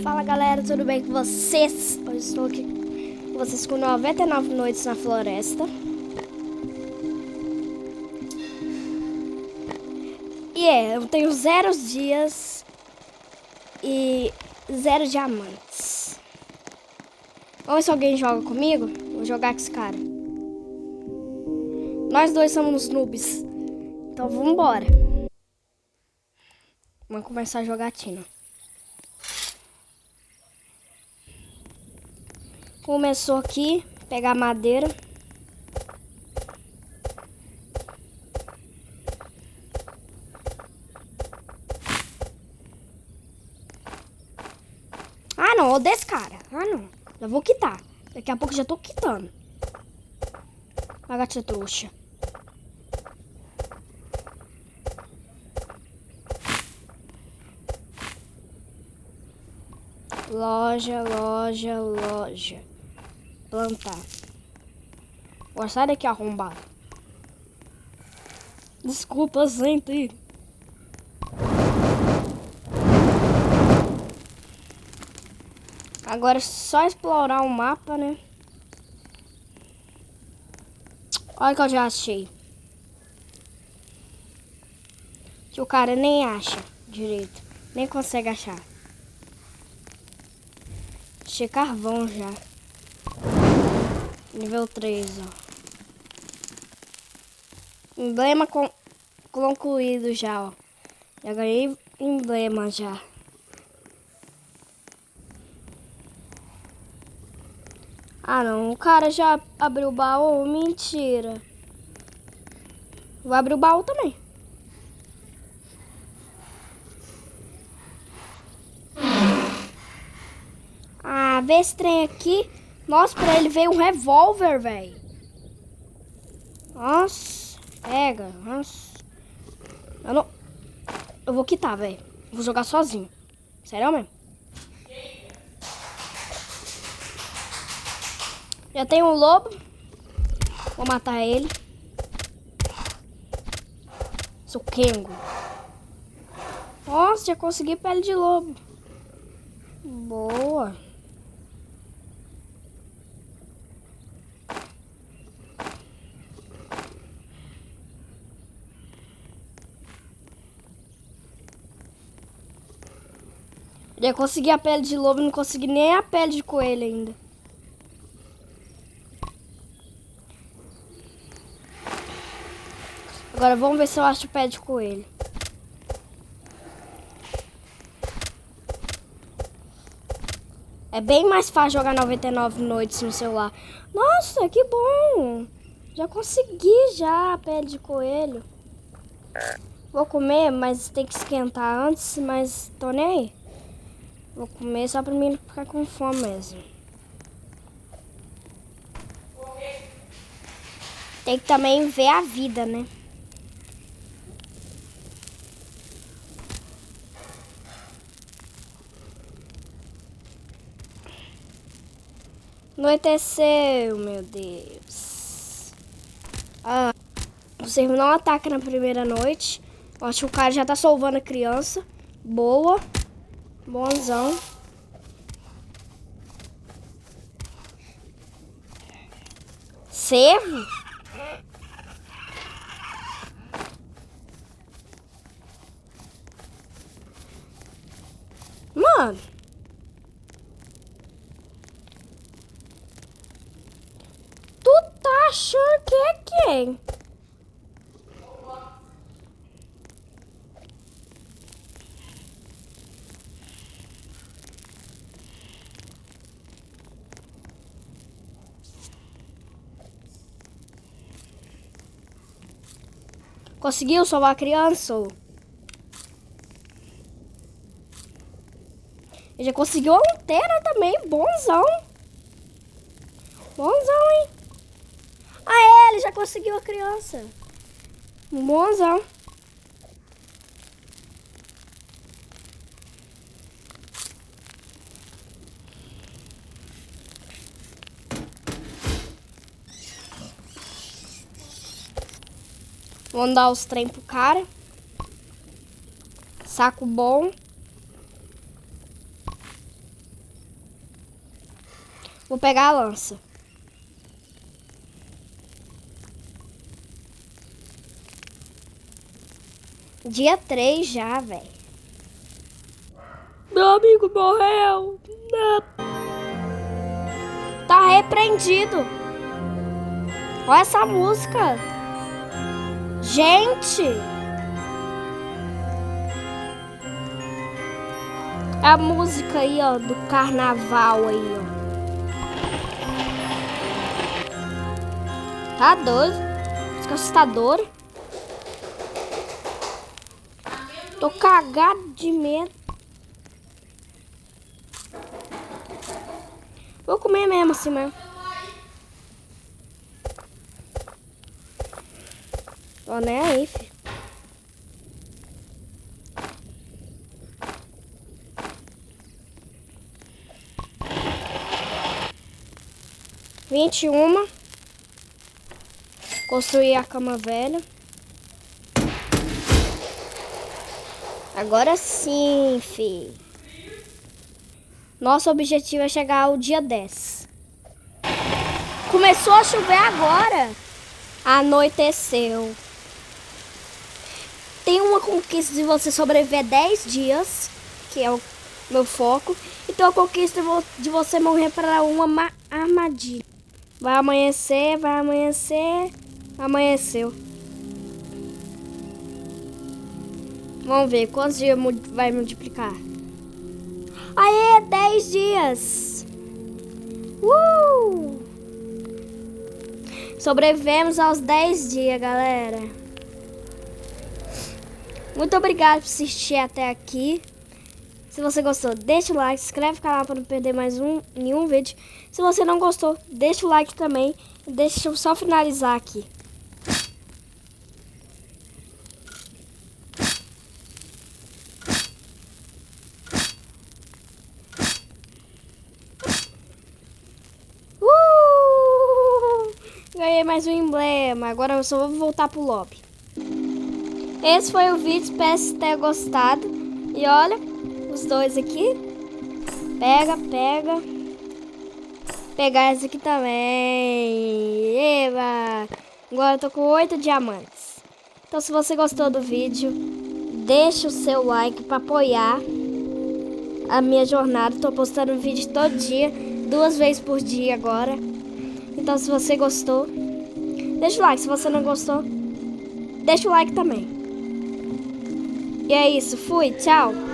Fala galera, tudo bem com vocês? Hoje estou aqui com vocês com 99 noites na floresta. Eu tenho 0 dias e 0 diamantes. Vamos ver se alguém joga comigo? Vou jogar com esse cara. Nós dois somos noobs, então vamos embora. Vamos começar a jogatina. Começou aqui, pegar madeira. Ah não, odeio desse cara. Ah não, já vou quitar. Daqui a pouco já tô quitando. Lagartixa trouxa. Loja. Plantar. Agora sai daqui, arrombado. Desculpa, gente. Agora é só explorar o mapa, né? Olha que eu já achei. Que o cara nem acha direito. Nem consegue achar. Achei carvão já. Nível 3, ó. Emblema concluído já, ó. Já ganhei emblema já. Ah não, o cara já abriu o baú? Mentira. Vou abrir o baú também. Ah, vê esse trem aqui. Nossa, pra ele veio um revólver, velho. Nossa, pega. Nossa. Eu vou quitar, velho. Vou jogar sozinho. Sério mesmo? Já tem um lobo. Vou matar ele. Sou Kengo. Nossa, já consegui pele de lobo. Boa. Já consegui a pele de lobo, não consegui nem a pele de coelho ainda. Agora vamos ver se eu acho pele de coelho. É bem mais fácil jogar 99 noites no celular. Nossa, que bom! Já consegui já a pele de coelho. Vou comer, mas tem que esquentar antes, mas tô nem aí. Vou comer só pra mim ficar com fome mesmo. Tem que também ver a vida, né? Anoiteceu, meu Deus. Ah, o servo não ataca na primeira noite. Eu acho que o cara já tá salvando a criança. Boa. Bonzão. Cervo? Mano. Tu tá achando que é quem? Conseguiu salvar a criança? Ele já conseguiu a lanterna também. Bonzão. Bonzão, hein? Ah, ele já conseguiu a criança. Bonzão. Vamos dar os trem pro cara. Saco bom. Vou pegar a lança. Dia 3 já, velho. Meu amigo morreu. Não. Tá repreendido. Olha essa música. Gente. A música aí, ó, do carnaval aí, ó. Tá doido. Música assustadora. Tô cagado de medo. Vou comer mesmo assim mesmo. Tô nem aí, filho. Vinte e uma. Construir a cama velha. Agora sim, fi. Nosso objetivo é chegar ao dia 10. Começou a chover agora. Anoiteceu. Tem uma conquista de você sobreviver 10 dias, que é o meu foco. E tem uma conquista de você morrer para uma armadilha. Vai amanhecer, vai amanhecer. Amanheceu. Vamos ver quantos dias vai multiplicar. Aê, 10 dias. Sobrevivemos aos 10 dias, galera. Muito obrigado por assistir até aqui. Se você gostou, deixa o like, se inscreve no canal para não perder mais nenhum vídeo. Se você não gostou, deixa o like também. Deixa eu só finalizar aqui. Ganhei mais um emblema. Agora eu só vou voltar pro lobby. Esse foi o vídeo. Espero que tenha gostado. E olha, os dois aqui. Pega, pega. Pegar esse aqui também. Eba! Agora eu tô com 8 diamantes. Então se você gostou do vídeo, deixa o seu like para apoiar a minha jornada. Tô postando vídeo todo dia, 2 vezes por dia agora. Então se você gostou, deixa o like. Se você não gostou, deixa o like também. E é isso, fui, tchau!